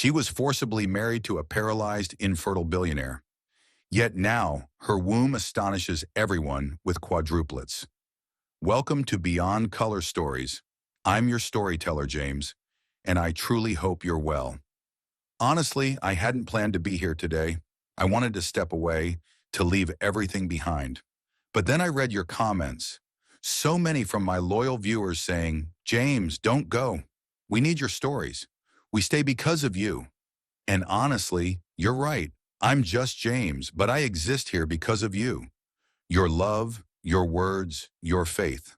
She was forcibly married to a paralyzed, infertile billionaire. Yet now, her womb astonishes everyone with quadruplets. Welcome to Beyond Color Stories. I'm your storyteller, James, and I truly hope you're well. Honestly, I hadn't planned to be here today. I wanted to step away, to leave everything behind. But then I read your comments. So many from my loyal viewers saying, James, don't go. We need your stories. We stay because of you. And honestly, you're right. I'm just James, but I exist here because of you. Your love, your words, your faith.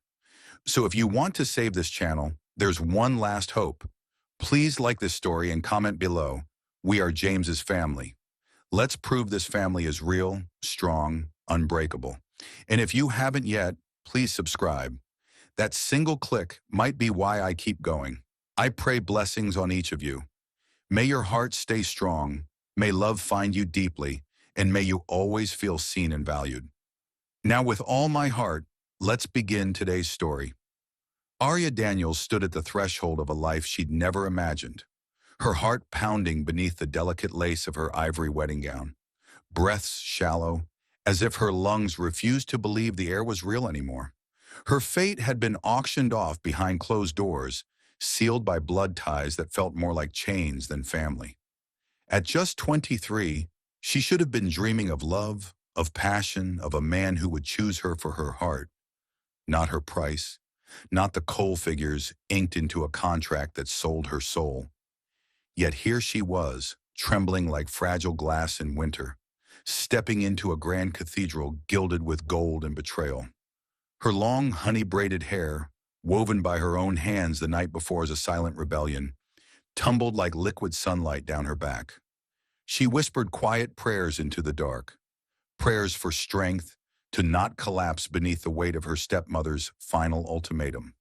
So if you want to save this channel, there's one last hope. Please like this story and comment below. We are James's family. Let's prove this family is real, strong, unbreakable. And if you haven't yet, please subscribe. That single click might be why I keep going. I pray blessings on each of you. May your heart stay strong, may love find you deeply, and may you always feel seen and valued. Now with all my heart, let's begin today's story. Arya Daniels stood at the threshold of a life she'd never imagined, her heart pounding beneath the delicate lace of her ivory wedding gown, breaths shallow, as if her lungs refused to believe the air was real anymore. Her fate had been auctioned off behind closed doors, sealed by blood ties that felt more like chains than family. At just 23, she should have been dreaming of love, of passion, of a man who would choose her for her heart, not her price, not the coal figures inked into a contract that sold her soul. Yet here she was, trembling like fragile glass in winter, stepping into a grand cathedral gilded with gold and betrayal. Her long, honey-braided hair, woven by her own hands the night before as a silent rebellion, tumbled like liquid sunlight down her back. She whispered quiet prayers into the dark, prayers for strength to not collapse beneath the weight of her stepmother's final ultimatum.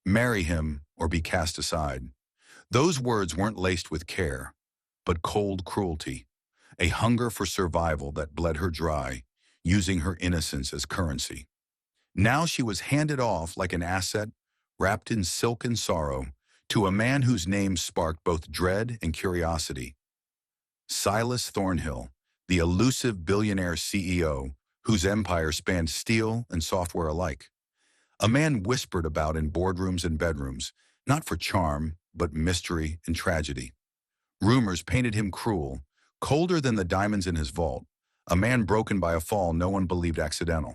Marry him or be cast aside. Those words weren't laced with care, but cold cruelty, a hunger for survival that bled her dry, using her innocence as currency. Now she was handed off like an asset, wrapped in silk and sorrow, to a man whose name sparked both dread and curiosity. Silas Thornhill, the elusive billionaire CEO, whose empire spanned steel and software alike. A man whispered about in boardrooms and bedrooms, not for charm, but mystery and tragedy. Rumors painted him cruel, colder than the diamonds in his vault, a man broken by a fall no one believed accidental.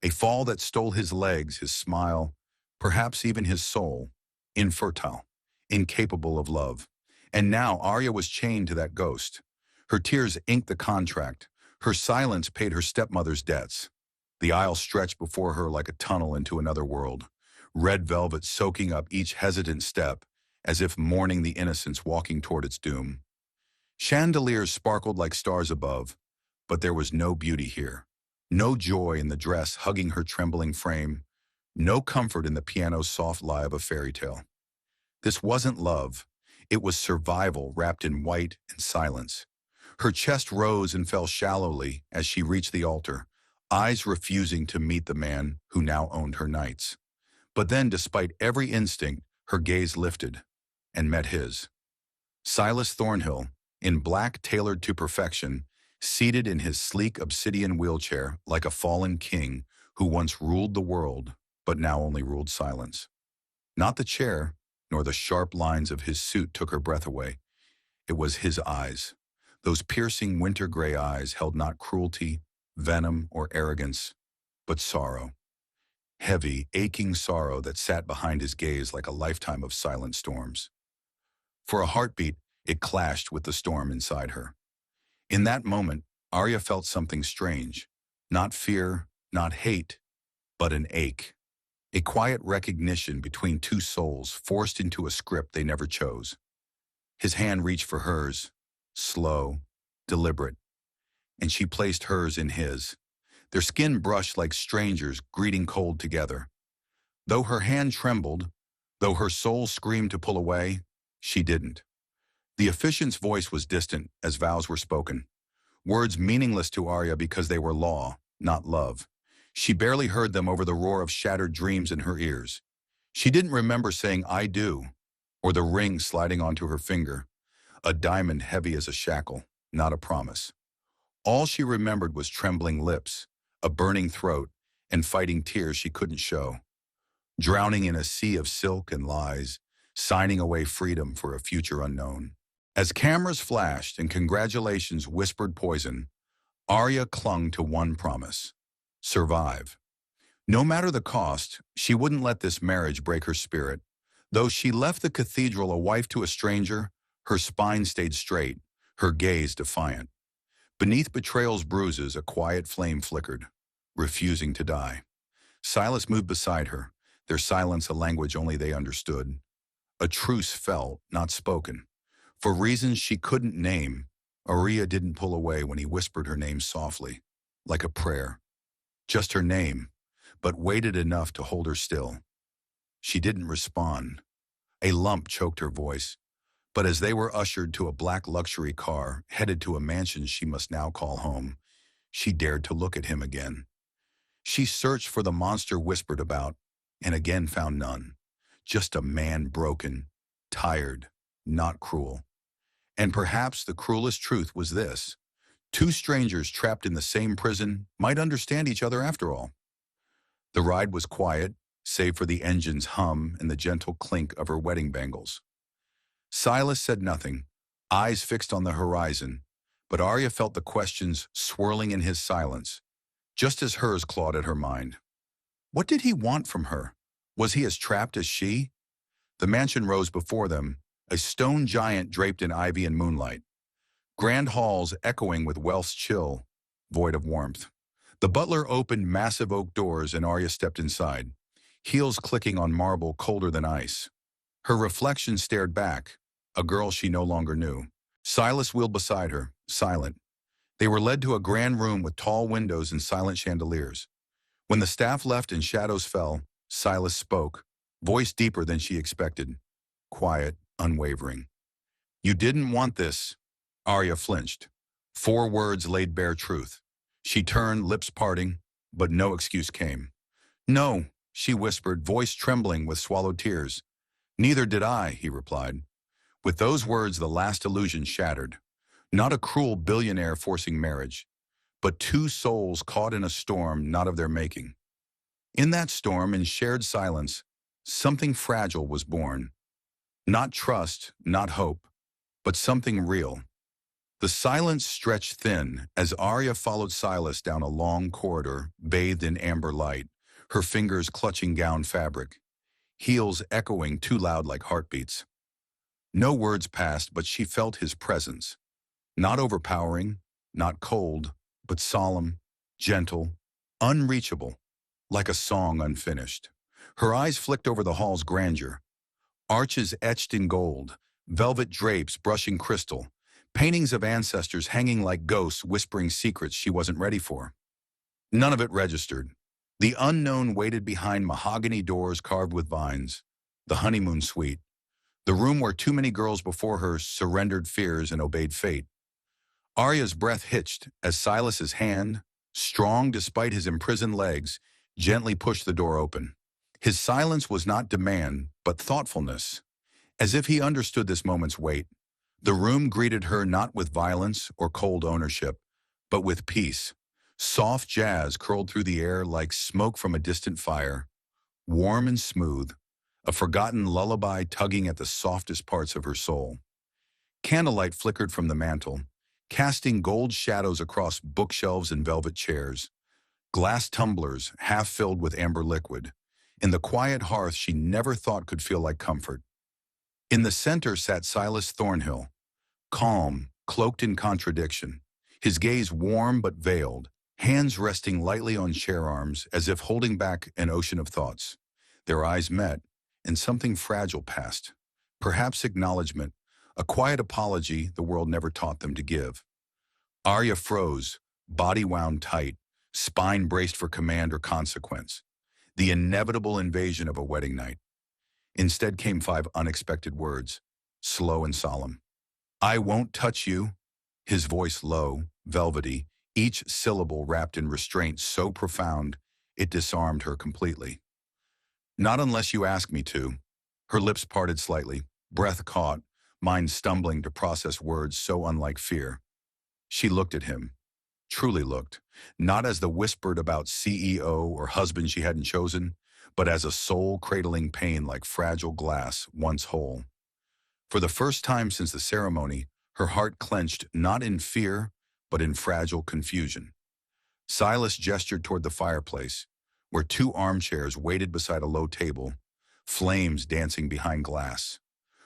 A fall that stole his legs, his smile, perhaps even his soul, infertile, incapable of love. And now Arya was chained to that ghost. Her tears inked the contract. Her silence paid her stepmother's debts. The aisle stretched before her like a tunnel into another world, red velvet soaking up each hesitant step, as if mourning the innocence walking toward its doom. Chandeliers sparkled like stars above, but there was no beauty here. No joy in the dress hugging her trembling frame, no comfort in the piano's soft lie of a fairy tale. This wasn't love. It was survival wrapped in white and silence. Her chest rose and fell shallowly as she reached the altar, eyes refusing to meet the man who now owned her nights. But then, despite every instinct, her gaze lifted and met his. Silas Thornhill, in black tailored to perfection, seated in his sleek obsidian wheelchair like a fallen king who once ruled the world, but now only ruled silence. Not the chair, nor the sharp lines of his suit took her breath away. It was his eyes. Those piercing winter gray eyes held not cruelty, venom, or arrogance, but sorrow. Heavy, aching sorrow that sat behind his gaze like a lifetime of silent storms. For a heartbeat, it clashed with the storm inside her. In that moment, Arya felt something strange. Not fear, not hate, but an ache. A quiet recognition between two souls forced into a script they never chose. His hand reached for hers, slow, deliberate, and she placed hers in his. Their skin brushed like strangers greeting cold together. Though her hand trembled, though her soul screamed to pull away, she didn't. The officiant's voice was distant as vows were spoken, words meaningless to Arya because they were law, not love. She barely heard them over the roar of shattered dreams in her ears. She didn't remember saying, "I do," or the ring sliding onto her finger. a diamond heavy as a shackle, not a promise. All she remembered was trembling lips, a burning throat, and fighting tears she couldn't show. Drowning in a sea of silk and lies, signing away freedom for a future unknown. As cameras flashed and congratulations whispered poison, Arya clung to one promise: survive. No matter the cost, she wouldn't let this marriage break her spirit. Though she left the cathedral a wife to a stranger, her spine stayed straight, her gaze defiant. Beneath betrayal's bruises, a quiet flame flickered, refusing to die. Silas moved beside her, their silence a language only they understood. A truce fell, not spoken. For reasons she couldn't name, Arya didn't pull away when he whispered her name softly, like a prayer. Just her name, but waited enough to hold her still. She didn't respond. A lump choked her voice, but as they were ushered to a black luxury car, headed to a mansion she must now call home, she dared to look at him again. She searched for the monster whispered about, and again found none. Just a man broken, tired, not cruel. And perhaps the cruelest truth was this: two strangers trapped in the same prison might understand each other after all. The ride was quiet, save for the engine's hum and the gentle clink of her wedding bangles. Silas said nothing, eyes fixed on the horizon, but Arya felt the questions swirling in his silence, just as hers clawed at her mind. What did he want from her? Was he as trapped as she? The mansion rose before them, a stone giant draped in ivy and moonlight. Grand halls echoing with wealth's chill, void of warmth. The butler opened massive oak doors and Arya stepped inside, heels clicking on marble colder than ice. Her reflection stared back, a girl she no longer knew. Silas wheeled beside her, silent. They were led to a grand room with tall windows and silent chandeliers. When the staff left and shadows fell, Silas spoke, voice deeper than she expected. Quiet, unwavering. You didn't want this. Arya flinched. 4 words laid bare truth. She turned, lips parting, but no excuse came. No, she whispered, voice trembling with swallowed tears. Neither did I, he replied. With those words, the last illusion shattered. Not a cruel billionaire forcing marriage, but 2 souls caught in a storm not of their making. In that storm, in shared silence, something fragile was born. Not trust, not hope, but something real. The silence stretched thin as Arya followed Silas down a long corridor bathed in amber light, her fingers clutching gown fabric, heels echoing too loud like heartbeats. No words passed, but she felt his presence. Not overpowering, not cold, but solemn, gentle, unreachable, like a song unfinished. Her eyes flicked over the hall's grandeur. Arches etched in gold, velvet drapes brushing crystal, paintings of ancestors hanging like ghosts whispering secrets she wasn't ready for. None of it registered. The unknown waited behind mahogany doors carved with vines, the honeymoon suite, the room where too many girls before her surrendered fears and obeyed fate. Arya's breath hitched as Silas's hand, strong despite his imprisoned legs, gently pushed the door open. His silence was not demand, but thoughtfulness, as if he understood this moment's weight. The room greeted her not with violence or cold ownership, but with peace. Soft jazz curled through the air like smoke from a distant fire, warm and smooth, a forgotten lullaby tugging at the softest parts of her soul. Candlelight flickered from the mantel, casting gold shadows across bookshelves and velvet chairs. Glass tumblers half filled with amber liquid. In the quiet hearth she never thought could feel like comfort. In the center sat Silas Thornhill, calm, cloaked in contradiction, his gaze warm but veiled, hands resting lightly on chair arms as if holding back an ocean of thoughts. Their eyes met, and something fragile passed. Perhaps acknowledgement, a quiet apology the world never taught them to give. Arya froze, body wound tight, spine braced for command or consequence. The inevitable invasion of a wedding night. Instead came 5 unexpected words, slow and solemn. I won't touch you. His voice low, velvety, each syllable wrapped in restraint so profound it disarmed her completely. Not unless you ask me to. Her lips parted slightly, breath caught, mind stumbling to process words so unlike fear. She looked at him, truly looked, not as the whispered about CEO or husband she hadn't chosen, but as a soul-cradling pain like fragile glass once whole. For the first time since the ceremony, her heart clenched not in fear, but in fragile confusion. Silas gestured toward the fireplace, where two armchairs waited beside a low table, flames dancing behind glass.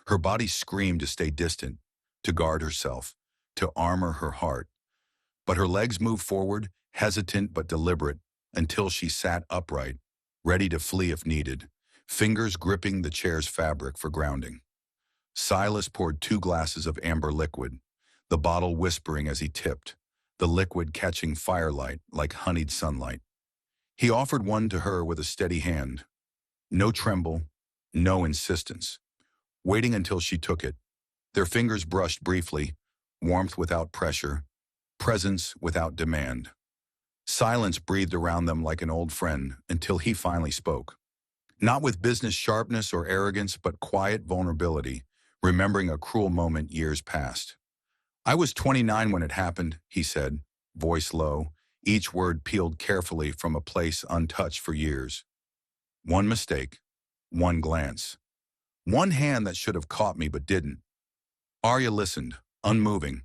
Her body screamed to stay distant, to guard herself, to armor her heart. But her legs moved forward, hesitant but deliberate, until she sat upright, ready to flee if needed, fingers gripping the chair's fabric for grounding. Silas poured 2 glasses of amber liquid, the bottle whispering as he tipped, the liquid catching firelight like honeyed sunlight. He offered one to her with a steady hand. No tremble, no insistence. Waiting until she took it, their fingers brushed briefly, warmth without pressure, presence without demand. Silence breathed around them like an old friend until he finally spoke. Not with business sharpness or arrogance, but quiet vulnerability, remembering a cruel moment years past. "I was 29 when it happened," he said, voice low, each word peeled carefully from a place untouched for years. "One mistake, one glance, one hand that should have caught me but didn't." Arya listened, unmoving,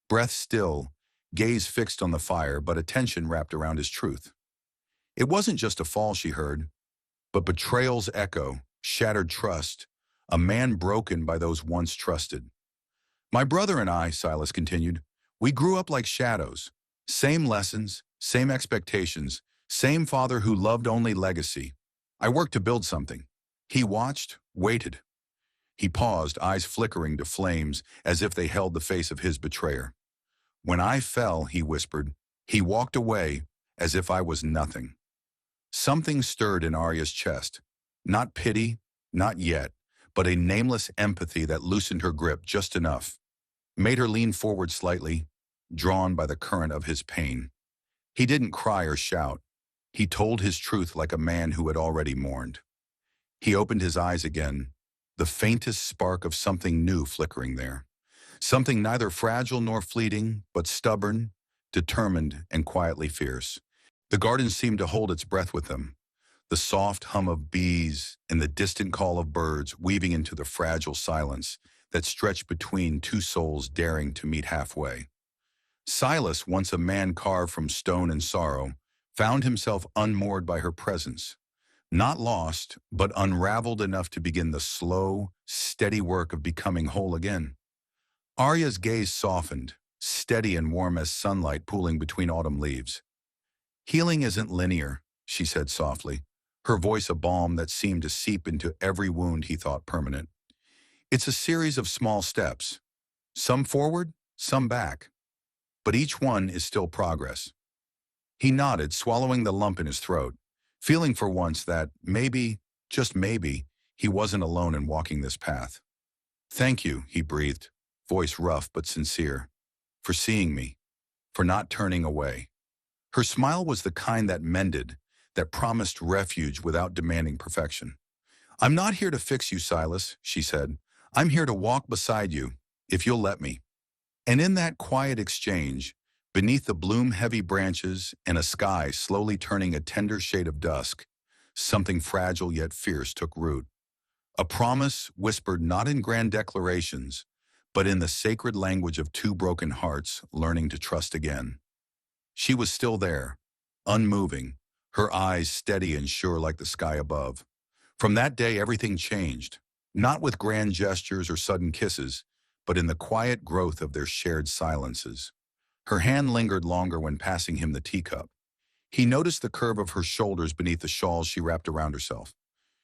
breath still, gaze fixed on the fire, but attention wrapped around his truth. It wasn't just a fall she heard, but betrayal's echo, shattered trust, a man broken by those once trusted. "My brother and I," Silas continued, "we grew up like shadows. Same lessons, same expectations, same father who loved only legacy. I worked to build something. He watched, waited." He paused, eyes flickering to flames as if they held the face of his betrayer. "When I fell," he whispered, "he walked away as if I was nothing." Something stirred in Arya's chest. Not pity, not yet, but a nameless empathy that loosened her grip just enough, made her lean forward slightly, drawn by the current of his pain. He didn't cry or shout. He told his truth like a man who had already mourned. He opened his eyes again, the faintest spark of something new flickering there. Something neither fragile nor fleeting, but stubborn, determined, and quietly fierce. The garden seemed to hold its breath with them, the soft hum of bees and the distant call of birds weaving into the fragile silence that stretched between two souls daring to meet halfway. Silas, once a man carved from stone and sorrow, found himself unmoored by her presence. Not lost, but unraveled enough to begin the slow, steady work of becoming whole again. Arya's gaze softened, steady and warm as sunlight pooling between autumn leaves. "Healing isn't linear," she said softly, her voice a balm that seemed to seep into every wound he thought permanent. "It's a series of small steps, some forward, some back, but each one is still progress." He nodded, swallowing the lump in his throat, feeling for once that maybe, just maybe, he wasn't alone in walking this path. "Thank you," he breathed, voice rough but sincere, "for seeing me, for not turning away." Her smile was the kind that mended, that promised refuge without demanding perfection. "I'm not here to fix you, Silas," she said. "I'm here to walk beside you, if you'll let me." And in that quiet exchange, beneath the bloom-heavy branches and a sky slowly turning a tender shade of dusk, something fragile yet fierce took root. A promise whispered not in grand declarations, but in the sacred language of two broken hearts learning to trust again. She was still there, unmoving, her eyes steady and sure like the sky above. From that day, everything changed, not with grand gestures or sudden kisses, but in the quiet growth of their shared silences. Her hand lingered longer when passing him the teacup. He noticed the curve of her shoulders beneath the shawl she wrapped around herself.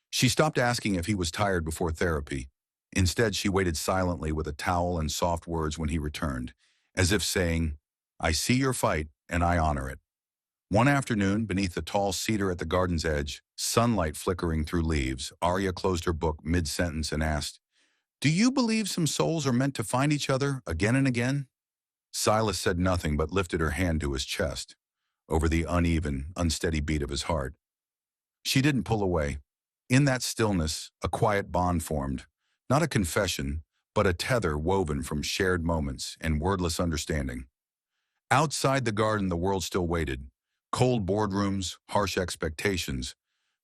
She stopped asking if he was tired before therapy. Instead, she waited silently with a towel and soft words when he returned, as if saying, "I see your fight, and I honor it." One afternoon, beneath the tall cedar at the garden's edge, sunlight flickering through leaves, Arya closed her book mid-sentence and asked, "Do you believe some souls are meant to find each other again and again?" Silas said nothing but lifted her hand to his chest, over the uneven, unsteady beat of his heart. She didn't pull away. In that stillness, a quiet bond formed, not a confession, but a tether woven from shared moments and wordless understanding. Outside the garden, the world still waited. Cold boardrooms, harsh expectations,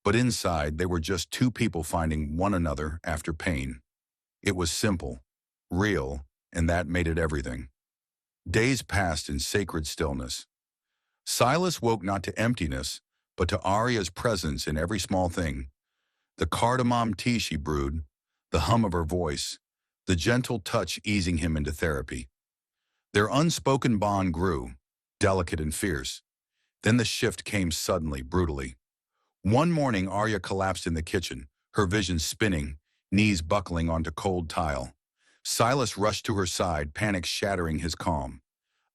but inside they were just two people finding one another after pain. It was simple, real, and that made it everything. Days passed in sacred stillness. Silas woke not to emptiness, but to Arya's presence in every small thing. The cardamom tea she brewed, the hum of her voice, the gentle touch easing him into therapy. Their unspoken bond grew, delicate and fierce. Then the shift came suddenly, brutally. One morning, Arya collapsed in the kitchen, her vision spinning, knees buckling onto cold tile. Silas rushed to her side, panic shattering his calm.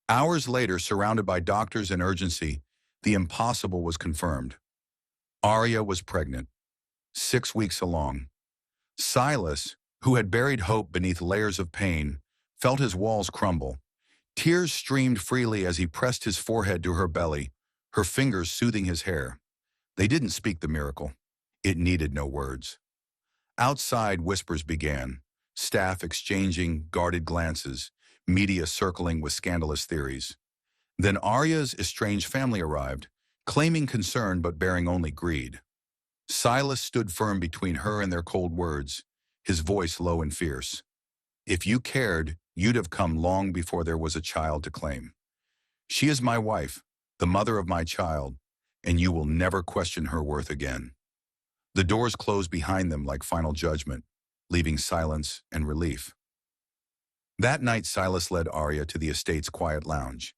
Hours later, surrounded by doctors and urgency, the impossible was confirmed. Arya was pregnant, 6 weeks along. Silas, who had buried hope beneath layers of pain, felt his walls crumble. Tears streamed freely as he pressed his forehead to her belly, her fingers soothing his hair. They didn't speak the miracle. It needed no words. Outside, whispers began, staff exchanging guarded glances, media circling with scandalous theories. Then Arya's estranged family arrived, claiming concern but bearing only greed. Silas stood firm between her and their cold words, his voice low and fierce. If you cared, you'd have come long before there was a child to claim. She is my wife, the mother of my child, and you will never question her worth again. The doors closed behind them like final judgment, leaving silence and relief. That night, Silas led Arya to the estate's quiet lounge.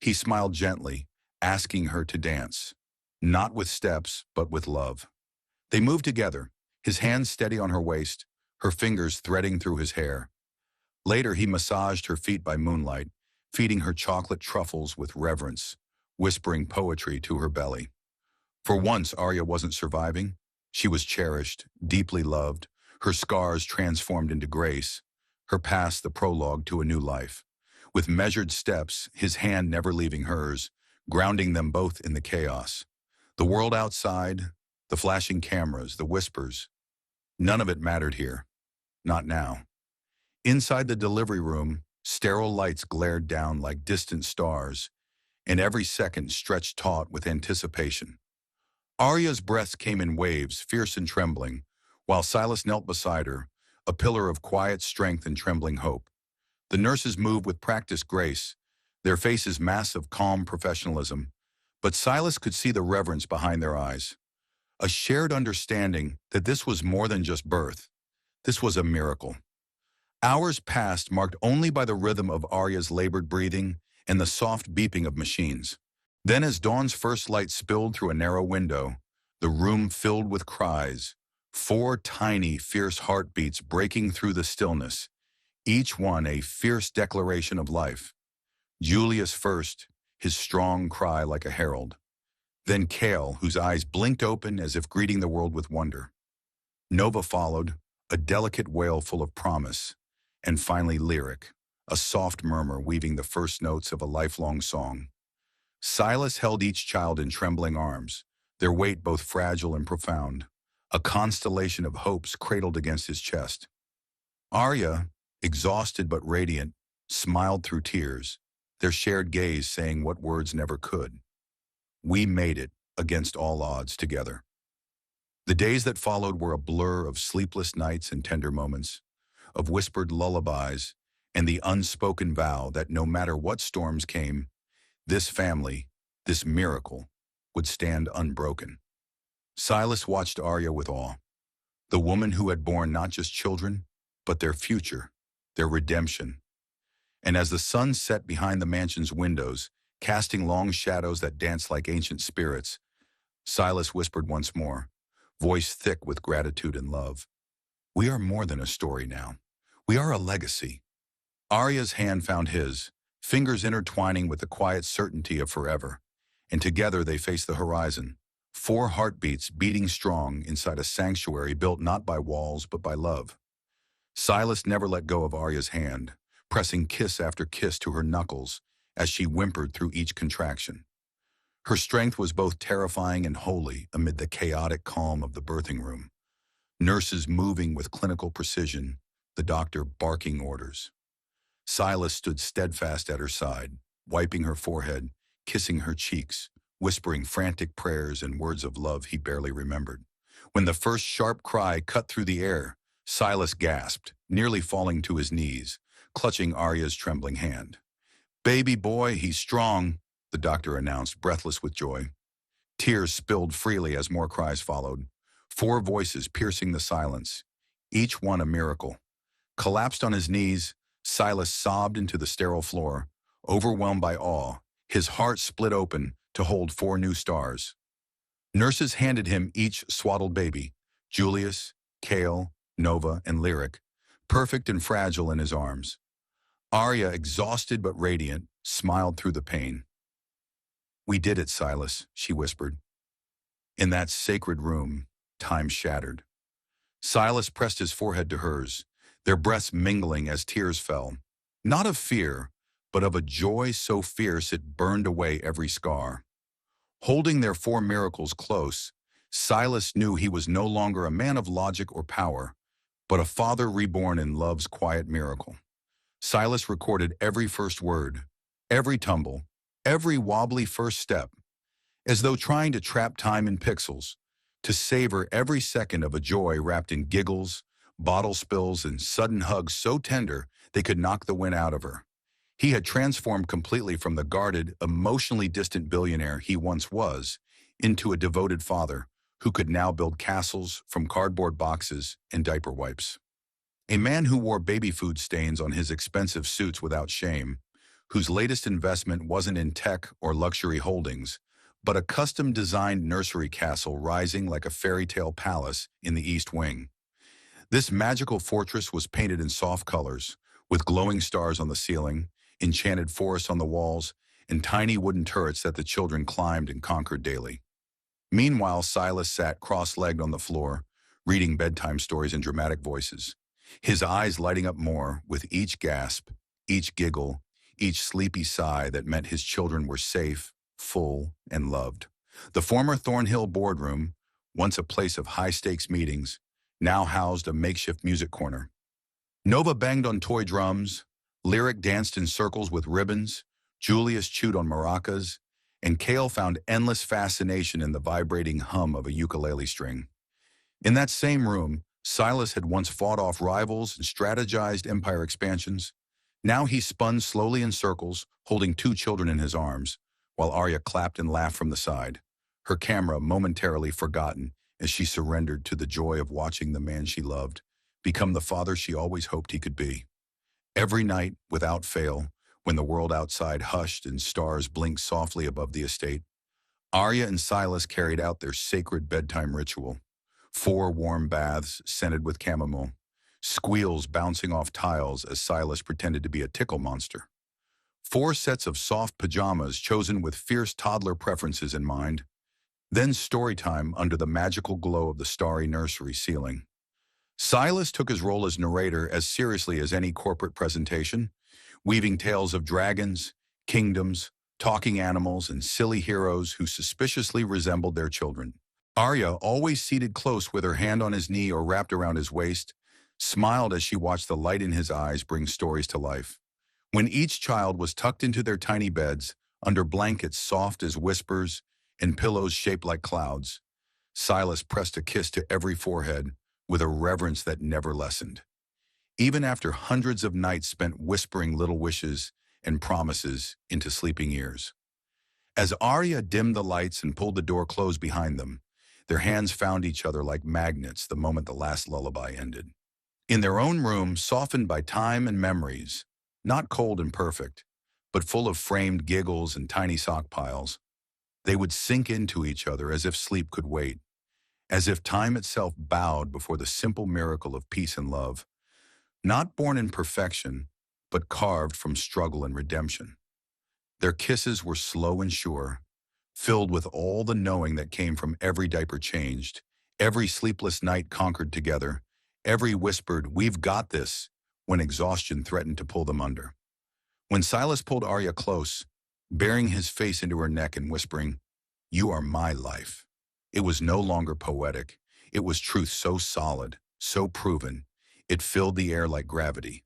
He smiled gently, asking her to dance, not with steps, but with love. They moved together, his hands steady on her waist, her fingers threading through his hair. Later, he massaged her feet by moonlight, feeding her chocolate truffles with reverence, whispering poetry to her belly. For once, Arya wasn't surviving. She was cherished, deeply loved, her scars transformed into grace, her past the prologue to a new life. With measured steps, his hand never leaving hers, grounding them both in the chaos. The world outside, the flashing cameras, the whispers, none of it mattered here. Not now. Inside the delivery room, sterile lights glared down like distant stars, and every second stretched taut with anticipation. Arya's breaths came in waves, fierce and trembling, while Silas knelt beside her, a pillar of quiet strength and trembling hope. The nurses moved with practiced grace, their faces massive, calm professionalism, but Silas could see the reverence behind their eyes. A shared understanding that this was more than just birth. This was a miracle. Hours passed, marked only by the rhythm of Arya's labored breathing and the soft beeping of machines. Then, as dawn's first light spilled through a narrow window, the room filled with cries, 4 tiny, fierce heartbeats breaking through the stillness, each one a fierce declaration of life. Julius first, his strong cry like a herald. Then Kale, whose eyes blinked open as if greeting the world with wonder. Nova followed, a delicate wail full of promise. And finally Lyric, a soft murmur weaving the first notes of a lifelong song. Silas held each child in trembling arms, their weight both fragile and profound, a constellation of hopes cradled against his chest. Arya, exhausted but radiant, smiled through tears, their shared gaze saying what words never could. We made it, against all odds, together. The days that followed were a blur of sleepless nights and tender moments, of whispered lullabies, and the unspoken vow that no matter what storms came, this family, this miracle, would stand unbroken. Silas watched Arya with awe, the woman who had borne not just children, but their future, their redemption. And as the sun set behind the mansion's windows, casting long shadows that danced like ancient spirits, Silas whispered once more, voice thick with gratitude and love. We are more than a story now. We are a legacy. Arya's hand found his, fingers intertwining with the quiet certainty of forever, and together they faced the horizon, 4 heartbeats beating strong inside a sanctuary built not by walls but by love. Silas never let go of Arya's hand, pressing kiss after kiss to her knuckles as she whimpered through each contraction. Her strength was both terrifying and holy amid the chaotic calm of the birthing room. Nurses moving with clinical precision, the doctor barking orders. Silas stood steadfast at her side, wiping her forehead, kissing her cheeks, whispering frantic prayers and words of love he barely remembered. When the first sharp cry cut through the air, Silas gasped, nearly falling to his knees, clutching Arya's trembling hand. "Baby boy, he's strong," the doctor announced, breathless with joy. Tears spilled freely as more cries followed, 4 voices piercing the silence, each one a miracle. Collapsed on his knees, Silas sobbed into the sterile floor, overwhelmed by awe, his heart split open to hold 4 new stars. Nurses handed him each swaddled baby, Julius, Kale, Nova, and Lyric, perfect and fragile in his arms. Arya, exhausted but radiant, smiled through the pain. "We did it, Silas," she whispered. In that sacred room, time shattered. Silas pressed his forehead to hers, their breaths mingling as tears fell. Not of fear, but of a joy so fierce it burned away every scar. Holding their 4 miracles close, Silas knew he was no longer a man of logic or power, but a father reborn in love's quiet miracle. Silas recorded every first word, every tumble, every wobbly first step, as though trying to trap time in pixels, to savor every second of a joy wrapped in giggles, bottle spills, and sudden hugs so tender they could knock the wind out of her. He had transformed completely from the guarded, emotionally distant billionaire he once was into a devoted father who could now build castles from cardboard boxes and diaper wipes. A man who wore baby food stains on his expensive suits without shame, whose latest investment wasn't in tech or luxury holdings, but a custom-designed nursery castle rising like a fairy tale palace in the East Wing. This magical fortress was painted in soft colors, with glowing stars on the ceiling, enchanted forests on the walls, and tiny wooden turrets that the children climbed and conquered daily. Meanwhile, Silas sat cross-legged on the floor, reading bedtime stories in dramatic voices, his eyes lighting up more with each gasp, each giggle, each sleepy sigh that meant his children were safe, full, and loved. The former Thornhill boardroom, once a place of high-stakes meetings, now housed a makeshift music corner. Nova banged on toy drums, Lyric danced in circles with ribbons, Julius chewed on maracas, and Kale found endless fascination in the vibrating hum of a ukulele string. In that same room, Silas had once fought off rivals and strategized empire expansions. Now he spun slowly in circles, holding 2 children in his arms, while Arya clapped and laughed from the side, her camera momentarily forgotten as she surrendered to the joy of watching the man she loved become the father she always hoped he could be. Every night, without fail, when the world outside hushed and stars blinked softly above the estate, Arya and Silas carried out their sacred bedtime ritual. 4 warm baths scented with chamomile, squeals bouncing off tiles as Silas pretended to be a tickle monster. 4 sets of soft pajamas chosen with fierce toddler preferences in mind. Then story time under the magical glow of the starry nursery ceiling. Silas took his role as narrator as seriously as any corporate presentation, weaving tales of dragons, kingdoms, talking animals, and silly heroes who suspiciously resembled their children. Arya, always seated close with her hand on his knee or wrapped around his waist, smiled as she watched the light in his eyes bring stories to life. When each child was tucked into their tiny beds, under blankets soft as whispers and pillows shaped like clouds, Silas pressed a kiss to every forehead with a reverence that never lessened. Even after hundreds of nights spent whispering little wishes and promises into sleeping ears. As Arya dimmed the lights and pulled the door closed behind them, their hands found each other like magnets the moment the last lullaby ended. In their own room, softened by time and memories, not cold and perfect, but full of framed giggles and tiny sock piles, they would sink into each other as if sleep could wait, as if time itself bowed before the simple miracle of peace and love, not born in perfection, but carved from struggle and redemption. Their kisses were slow and sure, filled with all the knowing that came from every diaper changed, every sleepless night conquered together, every whispered, "We've got this," when exhaustion threatened to pull them under. When Silas pulled Arya close, bearing his face into her neck and whispering, "You are my life," it was no longer poetic. It was truth so solid, so proven. It filled the air like gravity.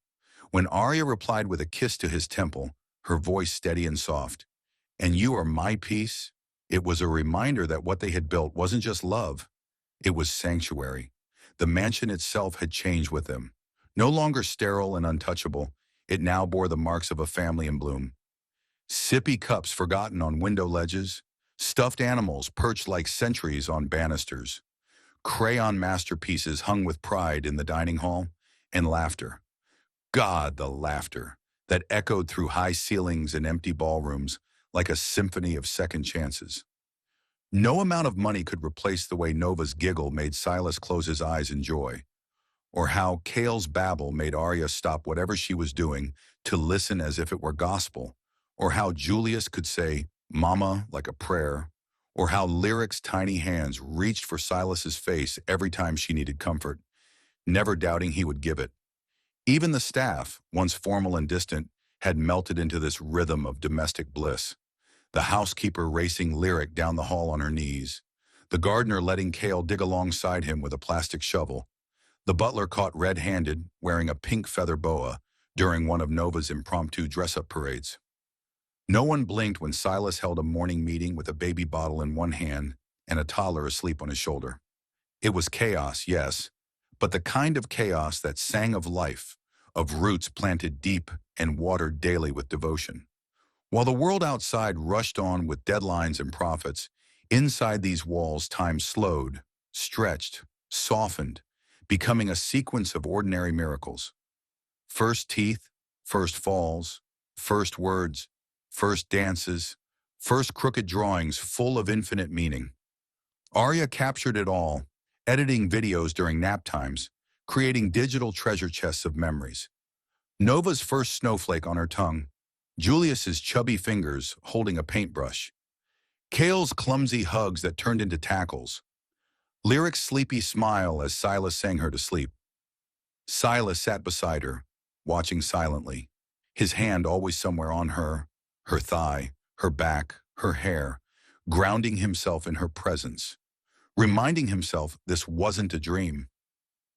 When Arya replied with a kiss to his temple, her voice steady and soft, "And you are my peace," it was a reminder that what they had built wasn't just love, it was sanctuary. The mansion itself had changed with them. No longer sterile and untouchable, it now bore the marks of a family in bloom. Sippy cups forgotten on window ledges, stuffed animals perched like sentries on banisters, crayon masterpieces hung with pride in the dining hall, and laughter. God, the laughter that echoed through high ceilings and empty ballrooms like a symphony of second chances. No amount of money could replace the way Nova's giggle made Silas close his eyes in joy, or how Kale's babble made Arya stop whatever she was doing to listen as if it were gospel, or how Julius could say, "Mama," like a prayer, or how Lyric's tiny hands reached for Silas's face every time she needed comfort, never doubting he would give it. Even the staff, once formal and distant, had melted into this rhythm of domestic bliss. The housekeeper racing Lyric down the hall on her knees, the gardener letting Kale dig alongside him with a plastic shovel, the butler caught red-handed, wearing a pink feather boa, during one of Nova's impromptu dress-up parades. No one blinked when Silas held a morning meeting with a baby bottle in one hand and a toddler asleep on his shoulder. It was chaos, yes, but the kind of chaos that sang of life, of roots planted deep and watered daily with devotion. While the world outside rushed on with deadlines and profits, inside these walls time slowed, stretched, softened, becoming a sequence of ordinary miracles. First teeth, first falls, first words, first dances, first crooked drawings full of infinite meaning. Arya captured it all, editing videos during nap times, creating digital treasure chests of memories. Nova's first snowflake on her tongue, Julius's chubby fingers holding a paintbrush, Kale's clumsy hugs that turned into tackles, Lyric's sleepy smile as Silas sang her to sleep. Silas sat beside her, watching silently, his hand always somewhere on her thigh, her back, her hair, grounding himself in her presence, reminding himself this wasn't a dream.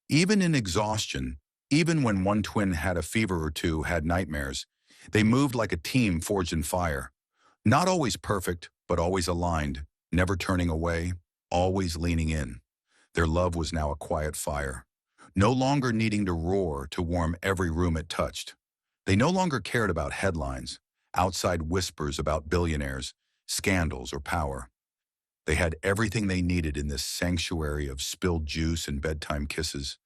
Even in exhaustion, even when one twin had a fever or two had nightmares, they moved like a team forged in fire. Not always perfect, but always aligned, never turning away, always leaning in. Their love was now a quiet fire, no longer needing to roar to warm every room it touched. They no longer cared about headlines, outside whispers about billionaires, scandals, or power. They had everything they needed in this sanctuary of spilled juice and bedtime kisses,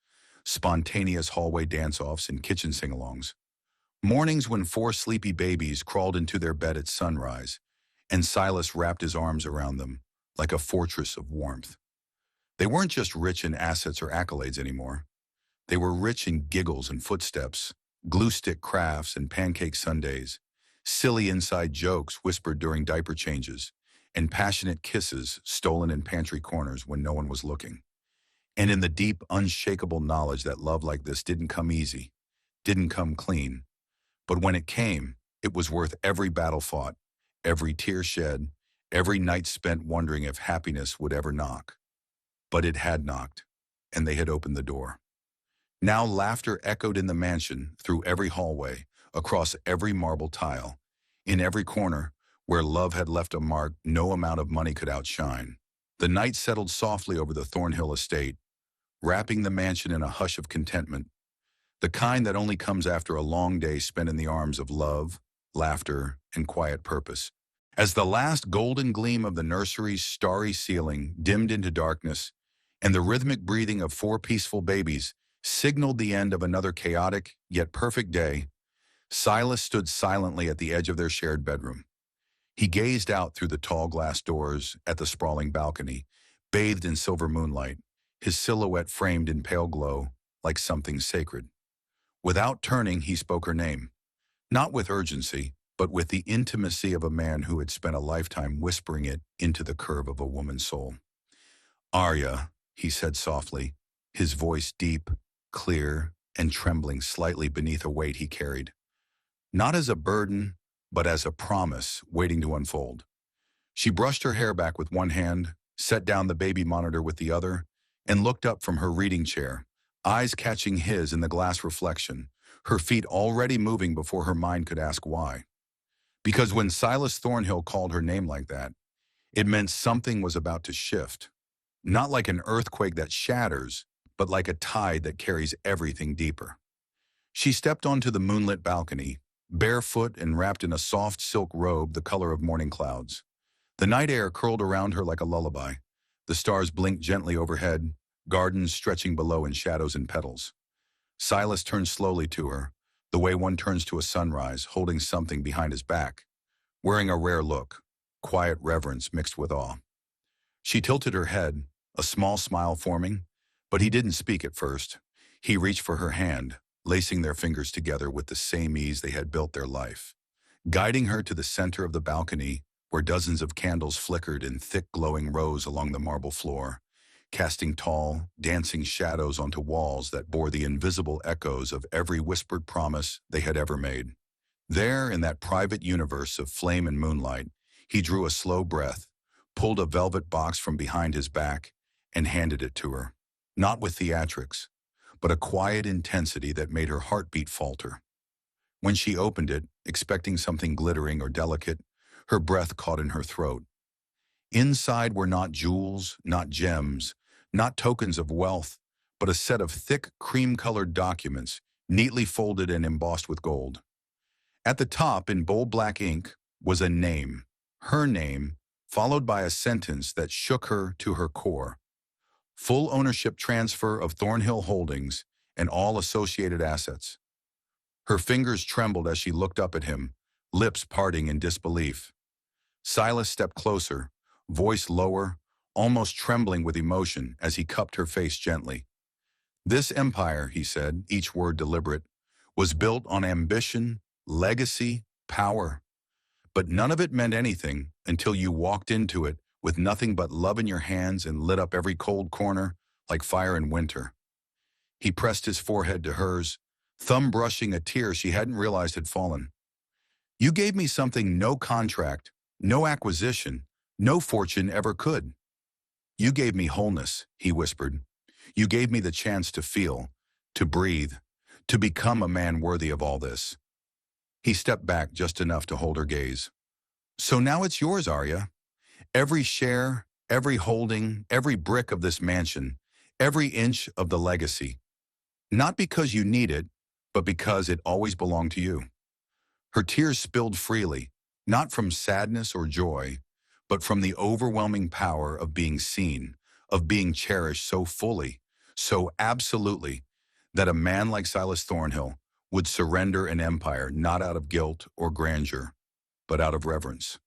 spontaneous hallway dance-offs and kitchen sing-alongs. Mornings when 4 sleepy babies crawled into their bed at sunrise, and Silas wrapped his arms around them like a fortress of warmth. They weren't just rich in assets or accolades anymore. They were rich in giggles and footsteps, glue stick crafts and pancake sundaes, silly inside jokes whispered during diaper changes, and passionate kisses stolen in pantry corners when no one was looking. And in the deep, unshakable knowledge that love like this didn't come easy, didn't come clean, but when it came, it was worth every battle fought, every tear shed, every night spent wondering if happiness would ever knock. But it had knocked, and they had opened the door. Now laughter echoed in the mansion, through every hallway, across every marble tile, in every corner, where love had left a mark no amount of money could outshine. The night settled softly over the Thornhill estate, wrapping the mansion in a hush of contentment, the kind that only comes after a long day spent in the arms of love, laughter, and quiet purpose. As the last golden gleam of the nursery's starry ceiling dimmed into darkness, and the rhythmic breathing of 4 peaceful babies signaled the end of another chaotic yet perfect day, Silas stood silently at the edge of their shared bedroom. He gazed out through the tall glass doors at the sprawling balcony, bathed in silver moonlight, his silhouette framed in pale glow like something sacred. Without turning, he spoke her name, not with urgency, but with the intimacy of a man who had spent a lifetime whispering it into the curve of a woman's soul. "Arya," he said softly, his voice deep, clear, and trembling slightly beneath a weight he carried. Not as a burden, but as a promise waiting to unfold. She brushed her hair back with one hand, set down the baby monitor with the other, and looked up from her reading chair, eyes catching his in the glass reflection, her feet already moving before her mind could ask why. Because when Silas Thornhill called her name like that, it meant something was about to shift. Not like an earthquake that shatters, but like a tide that carries everything deeper. She stepped onto the moonlit balcony, barefoot and wrapped in a soft silk robe the color of morning clouds. The night air curled around her like a lullaby. The stars blinked gently overhead, gardens stretching below in shadows and petals. Silas turned slowly to her, the way one turns to a sunrise, holding something behind his back, wearing a rare look, quiet reverence mixed with awe. She tilted her head, a small smile forming, but he didn't speak at first. He reached for her hand, lacing their fingers together with the same ease they had built their life. Guiding her to the center of the balcony, where dozens of candles flickered in thick glowing rows along the marble floor, casting tall, dancing shadows onto walls that bore the invisible echoes of every whispered promise they had ever made. There, in that private universe of flame and moonlight, he drew a slow breath, pulled a velvet box from behind his back, and handed it to her. Not with theatrics, but a quiet intensity that made her heartbeat falter. When she opened it, expecting something glittering or delicate, her breath caught in her throat. Inside were not jewels, not gems, not tokens of wealth, but a set of thick, cream-colored documents, neatly folded and embossed with gold. At the top, in bold black ink, was a name, her name, followed by a sentence that shook her to her core. Full ownership transfer of Thornhill Holdings and all associated assets. Her fingers trembled as she looked up at him, lips parting in disbelief. Silas stepped closer, voice lower, almost trembling with emotion as he cupped her face gently. This empire, he said, each word deliberate, was built on ambition, legacy, power. But none of it meant anything until you walked into it with nothing but love in your hands and lit up every cold corner like fire in winter. He pressed his forehead to hers, thumb brushing a tear she hadn't realized had fallen. You gave me something no contract, no acquisition, no fortune ever could. You gave me wholeness, he whispered. You gave me the chance to feel, to breathe, to become a man worthy of all this. He stepped back just enough to hold her gaze. So now it's yours, Arya. Every share, every holding, every brick of this mansion, every inch of the legacy. Not because you need it, but because it always belonged to you. Her tears spilled freely, not from sadness or joy, but from the overwhelming power of being seen, of being cherished so fully, so absolutely, that a man like Silas Thornhill would surrender an empire not out of guilt or grandeur, but out of reverence.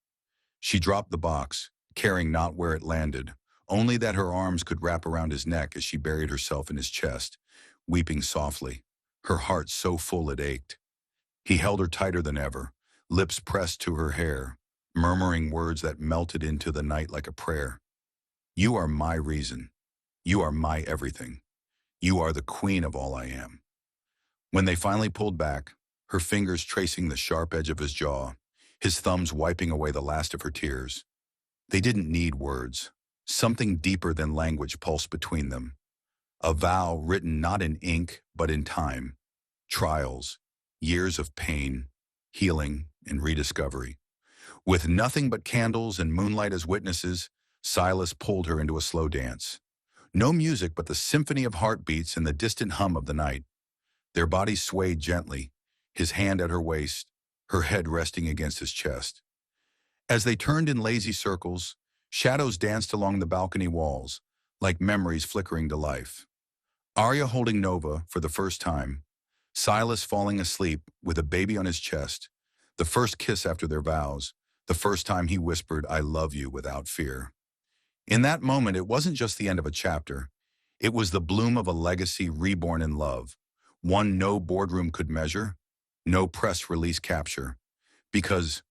She dropped the box, caring not where it landed, only that her arms could wrap around his neck as she buried herself in his chest, weeping softly, her heart so full it ached. He held her tighter than ever, lips pressed to her hair, murmuring words that melted into the night like a prayer. You are my reason. You are my everything. You are the queen of all I am. When they finally pulled back, her fingers tracing the sharp edge of his jaw, his thumbs wiping away the last of her tears. They didn't need words. Something deeper than language pulsed between them. A vow written not in ink, but in time. Trials, years of pain, healing, and rediscovery. With nothing but candles and moonlight as witnesses, Silas pulled her into a slow dance. No music but the symphony of heartbeats and the distant hum of the night. Their bodies swayed gently, his hand at her waist, her head resting against his chest. As they turned in lazy circles, shadows danced along the balcony walls, like memories flickering to life. Arya holding Nova for the first time, Silas falling asleep with a baby on his chest, the first kiss after their vows, the first time he whispered, "I love you," without fear. In that moment, it wasn't just the end of a chapter. It was the bloom of a legacy reborn in love, one no boardroom could measure, no press release capture, because